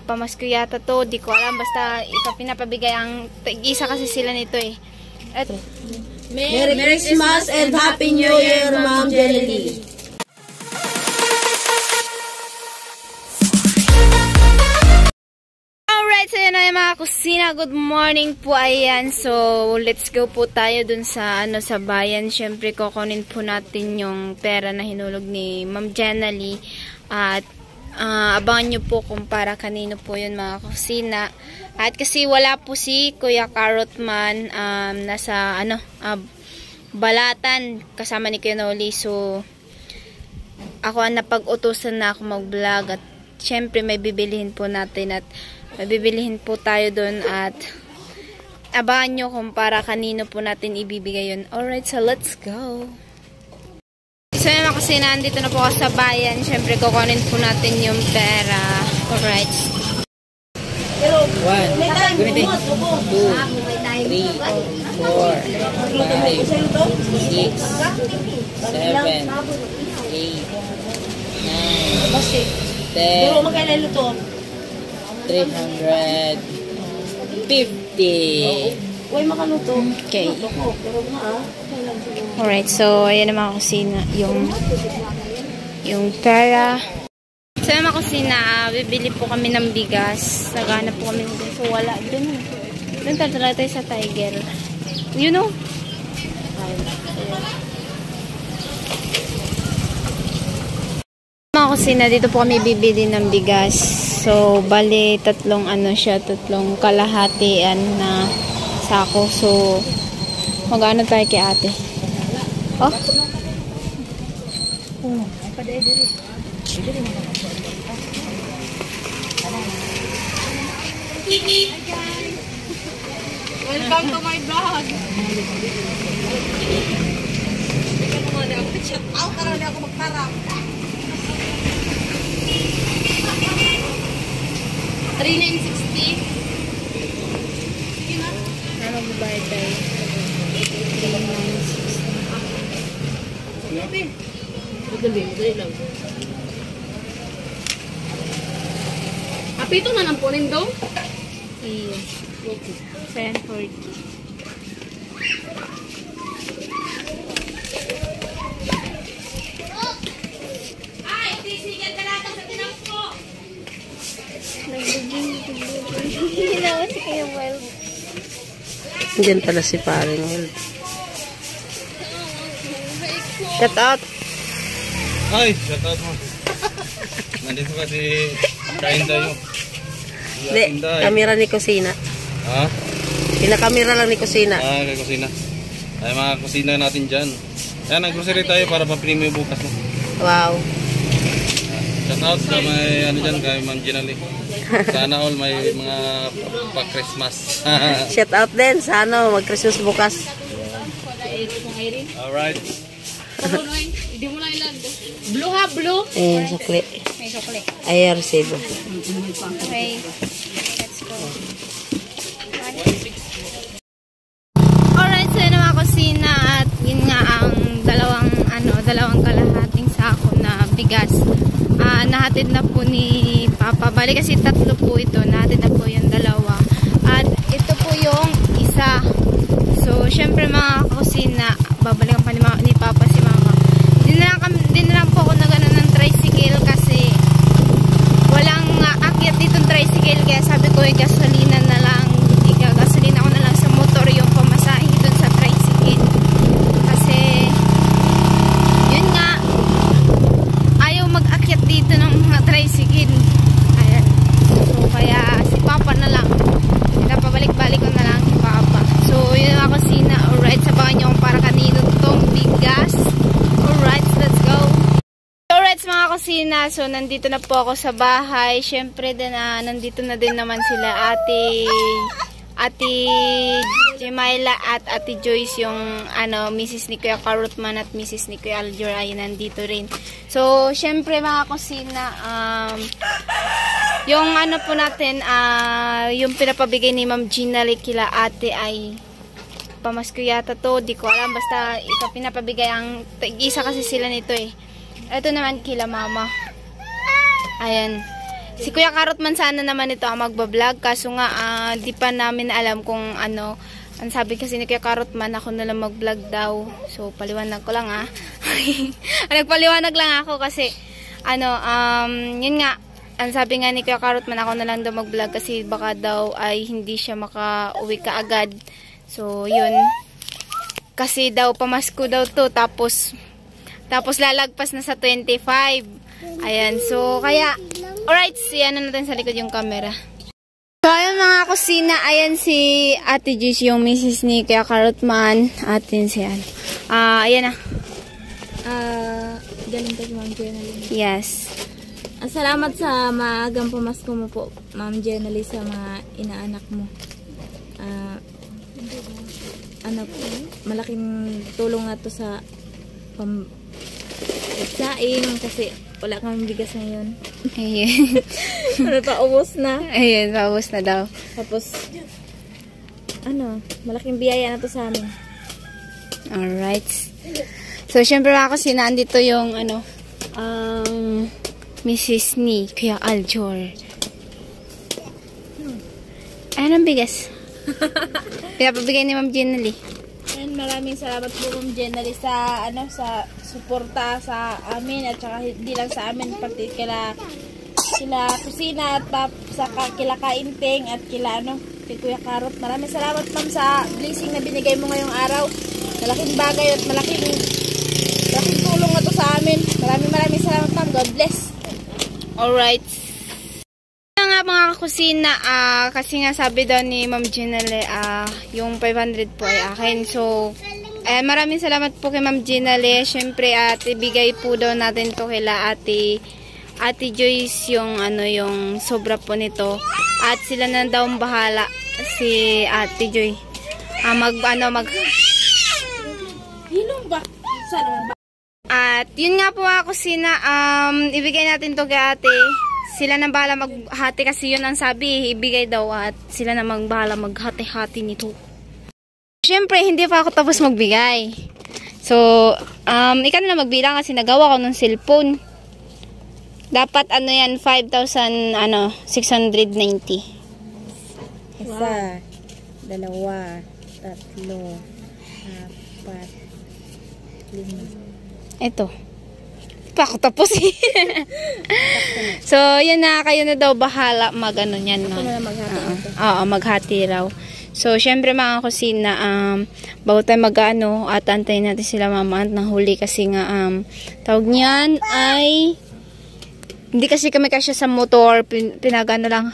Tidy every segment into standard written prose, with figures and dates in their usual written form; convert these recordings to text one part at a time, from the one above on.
pamasko yata to. Di ko alam. Basta pinapabigay ang isa kasi sila nito eh. At Merry Christmas and Happy New Year, Ma'am Jenny. Alright, so yun na yung mga kusina. Good morning po, ayan. So, let's go po tayo dun sa, sa bayan. Siyempre, kukunin po natin yung pera na hinulog ni Ma'am Jenny. At, abangan nyo po kung para kanino po yun mga kusina. At kasi wala po si Kuya Carrotman, nasa, Balatan, kasama ni Kuya Noli. So, ako ang napag-utusan na ako mag-vlog. At, siyempre, may bibilihin po natin at mabibilihin po tayo doon at abangan nyo kung para kanino po natin ibibigay yun. Alright, so let's go! So yun kasi nandito na po ako sa bayan. Siyempre kukunin po natin yung pera. Alright. 1, 2, 3, 4, 5, 6, 7, 8, 9, 10, 350. Okay. Alright, so ayan na mga kusina. Yung pera. So yung mga kusina, bibili po kami ng bigas. Naghanap po kami ng bigas. So wala. Doon talaga tayo sa Tiger. You know? Mga kusina, dito po kami bibili ng bigas. So, bali, tatlong kalahatian na sako. So, mag-ano tayo kay ate? Oh? Welcome to my vlog. Shout out na rin ako magparap. 3,960. Yun na. Ano magbayad tayo? 3,960. Madali lang. Apito na lang po rin daw? Iyo. 740. Hinawa si Kuya Wild. Diyan pala si paring Wild. Shout out! Ay, shout out mo. Nandito ka si Kainday mo. Hindi, kamera ni Kusina. Ha? Pinakamera lang ni Kusina. Kay Kusina. Ay, mga kusina natin dyan. Ayan, nag-grocery tayo para pa-premium bukas mo. Wow. Shout out sa may dyan, kay Ma'am Jenny. Sana all may mga pa-Christmas. Shout out din sa mag-Christmas bukas. Alright. Hindi mo lang ilan. Blue ha, blue. Sukli. May sukli. Ay, resibo. Okay. Let's go. Alright, so yun ang mga kusina at yun nga ang dalawang kalahating sako na bigas. Nahatid na po ni Papa. Bali kasi tatlo po ito. Nahatid na po yung dalawa. At ito po yung isa. So, syempre mga kusina, babalikan pa ni Papa si Mama. Din na lang po ako nagano ng tricycle kasi walang akyat ditong tricycle. Kaya sabi ko, gasolina na lang. Gasolina ko na lang sa motor yung pamasahe dun sa tricycle. Kasi, yun nga, ayaw mag-akyat dito ng mga tricycle. Ayan. So, kaya si Papa na lang. Pinapabalik-balik ko na lang si Papa. So, yun ako sina. Alright, sabahan nyo kung para kanino tong bigas. Alright, let's go. Alright, mga kusina. So, nandito na po ako sa bahay. Siyempre, nandito na din naman sila Ate Jemaila at Ate Joyce, yung Mrs. ni Kuya Carrotman at Mrs. ni Kuya Aljur ay nandito rin. So, syempre mga kusina, yung po natin, yung pinapabigay ni Ma'am Gina kila ate ay pamasko yata to. Di ko alam, basta pinapabigay ang isa kasi sila nito eh. Ito naman kila Mama. Ayan. Si Kuya Karot man sana naman ito ang magbablog. Kaso nga, di pa namin alam kung ano. Ang sabi kasi ni Kuya Karot man, ako na lang mag-vlog daw. So, paliwanag ko lang Nagpaliwanag lang ako kasi, yun nga, ang sabi nga ni Kuya Karot man, ako na lang daw mag-vlog kasi baka daw ay hindi siya makauwi kaagad. So, yun. Kasi daw, pamasko daw to. Tapos lalagpas na sa 25. Ayan, so, kaya, alright, ano natin sa likod yung camera. So, ayan mga kusina, ayan si Ate Juice, yung misis ni Kuya Karot man. Atin si ayan na. Galing ka si Ma'am Jenalyn. Yes. Salamat sa maagang pamasko mo po, Ma'am Jenalyn, sa mga inaanak mo. Malaking tulong na to sa pagsaing kasi wala kang bigas ngayon. Ayan. Paubos na. Ayan, paubos na daw. Tapos, malaking biyaya na to sa amin. Alright. So, syempre mga kusina, andito yung, Mrs. ni Kuya Aljor. Anong bigas? Pinapabigay ni Ma'am Jenalyn. And maraming salamat po Ma'am Jenalyn sa suporta sa amin at saka hindi lang sa amin pati kila kusina at kila Kainting at kila kay Kuya Karot. Maraming salamat Ma'am sa blessing na binigay mo ngayong araw. Malaking bagay at malaking tulong na to sa amin. Maraming salamat Ma'am. God bless. Alright. Nga mga kusina, kasi nga sabi daw ni Ma'am Jenalyn, yung 500 po ay akin. So, maraming salamat po kay Ma'am Jenalyn. Syempre, ibigay po daw natin to kila Ate Joyce yung yung sobra po nito. At sila na daw ang bahala, si Ate Joy. At yun nga po mga kusina, ibigay natin to kay Ate. Sila nang bahala maghati kasi yun ang sabi, ibigay daw at sila namang bahala maghati-hati nito. Siyempre, hindi pa ako tapos magbigay. So, ikaw na magbilang kasi nagawa ko ng cellphone. Dapat yan, 5,690. Isa, dalawa, tatlo, apat, lima. Ito. Pa ako tapos So, yun na, kayo na daw bahala yan. Ito na maghati. Oo, maghati raw. So, syempre mga kusina, bago tayo at antayin natin sila mama at nahuli kasi nga, tawag niyan ay, hindi kasi kami kasya sa motor, lang,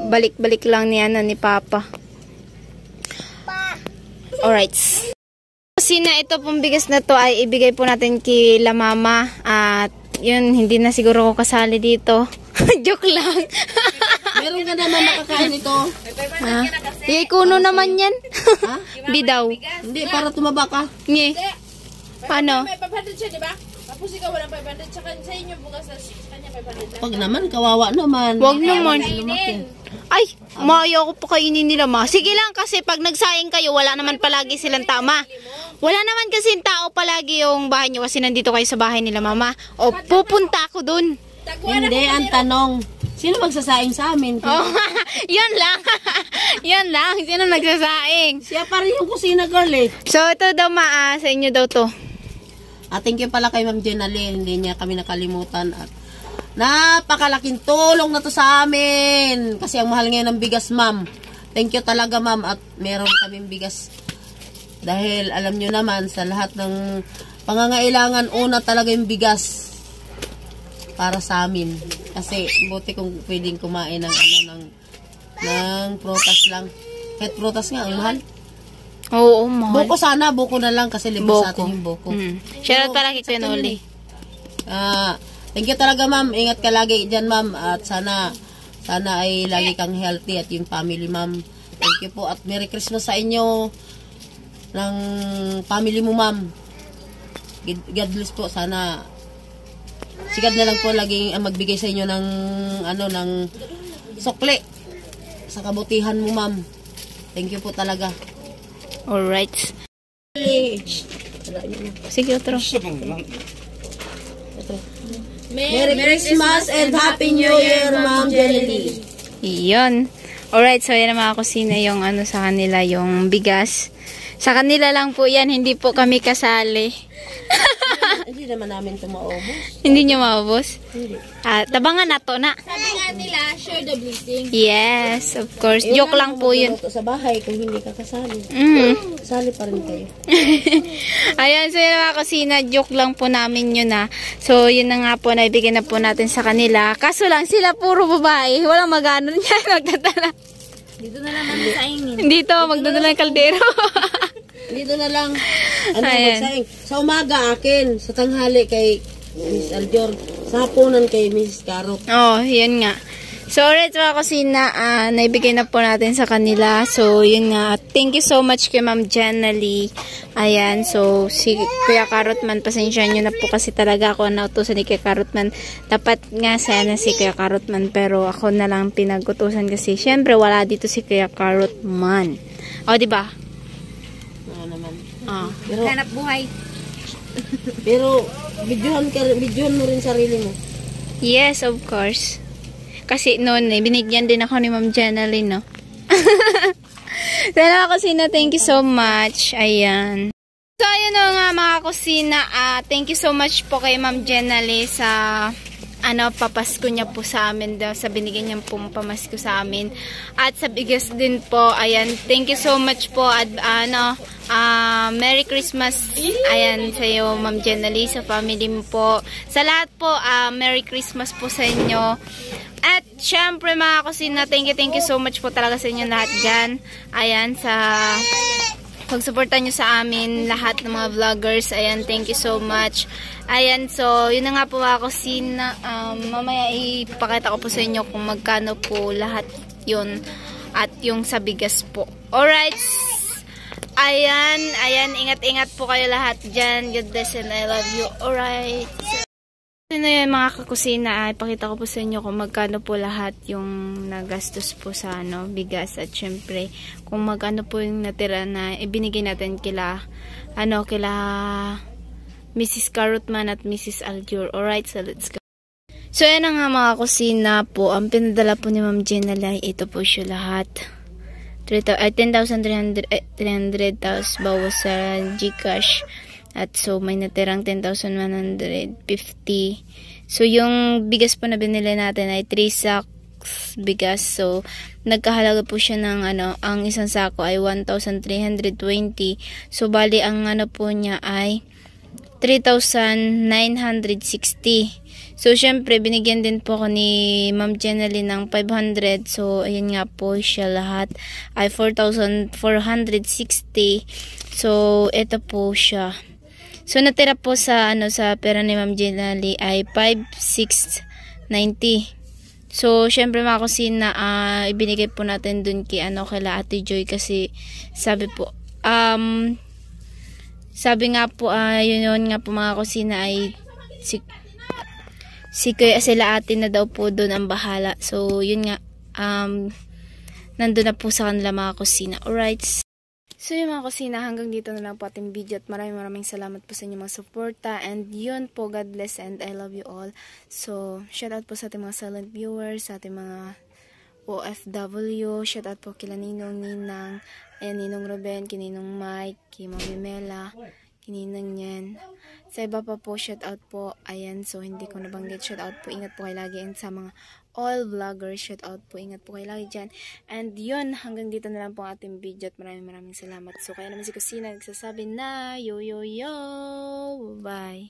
balik-balik lang ni Papa. Alright. Kusina, ito pong bigas na to ay ibigay po natin kila mama at yun, hindi na siguro ako kasali dito. Joke lang. Meron ka naman makakain ito. Ha? Kuno naman yan. Ha? Bidaw. Hindi, para tumaba ka. Nye. Paano? May 500 siya, di ba? Tapos ikaw walang 500. Sa inyo bukas sa kanya 500 lang. Pag naman, kawawa naman. Wag naman. Ay, maayaw ko pa kainin nila ma. Sige lang kasi pag nagsaing kayo, wala naman palagi silang tama. Wala naman kasi tao palagi yung bahay nyo kasi nandito kayo sa bahay nila mama. O pupunta ako dun. Hindi, ang tanong, sino magsasaing sa amin? Oh, yun lang. Yun lang. Sino nagsasaing? Siya pa rin yung kusina girl eh. So, ito daw sa inyo daw to. Thank you pala kay Ma'am Jenalyn. Hindi niya kami nakalimutan at napakalaking tulong na to sa amin. Kasi ang mahal ngayon ng bigas, ma'am. Thank you talaga, ma'am. At meron kaming bigas. Dahil alam nyo naman, sa lahat ng pangangailangan, una talaga yung bigas para sa amin. Kasi buti kung pwedeng kumain ng ng prutas lang. Kahit prutas nga, ang mahal. Oo, mahal. Buko sana, buko na lang kasi libre sa atin yung buko. Shoutout pala kay Kuya Noli. Thank you talaga ma'am. Ingat ka lagi dyan ma'am. At sana ay lagi kang healthy at yung family ma'am. Thank you po. At Merry Christmas sa inyo ng family mo ma'am. God bless po. Sana sigad na lang po laging magbigay sa inyo ng ng sukli sa kabutihan mo ma'am. Thank you po talaga. Alright. Sige, otro. Merry Christmas and Happy New Year, Ma'am Jenny. Iyon. Alright, so yan ang mga kusina yung ano sa kanila, yung bigas. Sa kanila lang po yan, hindi po kami kasali. Hindi naman namin ito maubos. Hindi nyo maubos? Hindi. Tabangan na to na. Sabi nga nila, share the blessing. Yes, of course. Joke lang po yun. Sa bahay kung hindi ka kasali. Kasali pa rin kayo. Ayan, so yun mga kusina, joke lang po namin yun na. So yun na nga po, naibigay na po natin sa kanila. Kaso lang, sila puro babae. Walang magano niya, magdadala. Dito na naman sa ingin. Dito, magdadala ng kaldero. Dito na lang. Ano, Ayan. magsaing. Sa umaga akin, sa tanghali kay Miss Aljor, sa hapunan kay Miss Carot. Oh, yun nga. So, alright mga kusina, naibigay na po natin sa kanila. So, yun nga. Thank you so much kay Ma'am Jenny. Ayan, so, si Kuya Carrotman, pasensya nyo na po kasi talaga ako nautusan ni Kuya Carrotman. Dapat nga sana si Kuya Carrotman, pero ako na lang pinagutusan kasi syempre wala dito si Kuya Carrotman. O, diba? Oo naman. Oh. Pero, Hanap buhay. pero videohan mo rin sarili mo. Yes, of course. Kasi noon binigyan din ako ni Ma'am Jenny, no? Sana kusina, thank you so much. Ayan. So, ayun na nga mga kusina. Thank you so much po kay Ma'am Jenny sa papasko niya po sa amin daw, sa binigyan niya pong pamasko sa amin. At sa bigas din po. Ayan, thank you so much po. At Merry Christmas. Ayan, sa iyo Ma'am Jenny, sa family mo po. Sa lahat po, Merry Christmas po sa inyo. At syempre mga kusina, thank you so much po talaga sa inyo lahat dyan. Ayan, sa pagsuporta nyo sa amin, lahat ng mga vloggers. Ayan, thank you so much. Ayan, so yun na nga po mga kusina. Mamaya ipakita ko po sa inyo kung magkano po lahat yun. At yung sa bigas po. Alright. Ayan, ingat-ingat po kayo lahat dyan. God bless and I love you. Alright. Ano yun mga kakusina, ipakita ko po sa inyo kung magkano po lahat yung nagastos po sa bigas. At syempre, kung magkano po yung natira na ibinigay natin kila Mrs. Carrotman at Mrs. Aljur. Alright, so let's go. So yan nga mga kusina po, ang pinadala po ni Ma'am Jenny, ito po siya lahat. 10,300 tapos bawas sa Gcash. At so, may natirang 10,150. So, yung bigas po na binili natin ay 3 sacks bigas. So, nagkahalaga po siya ng ang isang sako ay 1,320. So, bali, ang po niya ay 3,960. So, syempre, binigyan din po ako ni Ma'am Jenny ng 500. So, ayun nga po siya lahat ay 4,460. So, ito po siya. So, natira po sa pera ni Ma'am Jenny ay 5,690. So, syempre mga kusina, ibinigay po natin dun kila Ate Joy kasi sabi po, sabi nga po, yun nga po mga kusina ay sila ate na daw po dun ang bahala. So, yun nga, nandun na po sa kanila mga kusina. Alright. So yung mga kusina, hanggang dito na lang po ating video at maraming salamat po sa inyong mga suporta. And yun po, God bless and I love you all. So, shout out po sa ating mga silent viewers, sa ating mga OFW. Shout out po kila Ninong, Ninang, Ninong Ruben, Kininong Mike, kay Mami Mela, Kininang Nyan. Sa iba pa po, shout out po. Ayan, so hindi ko nabanggit. Shout out po, ingat po kayo lagi. And sa mga all vloggers, shout out po, ingat po kayo lagi dyan. And yun, hanggang dito na lang po ang ating video at maraming salamat. So kaya naman si Kusina nagsasabi na yo yo yo, bye.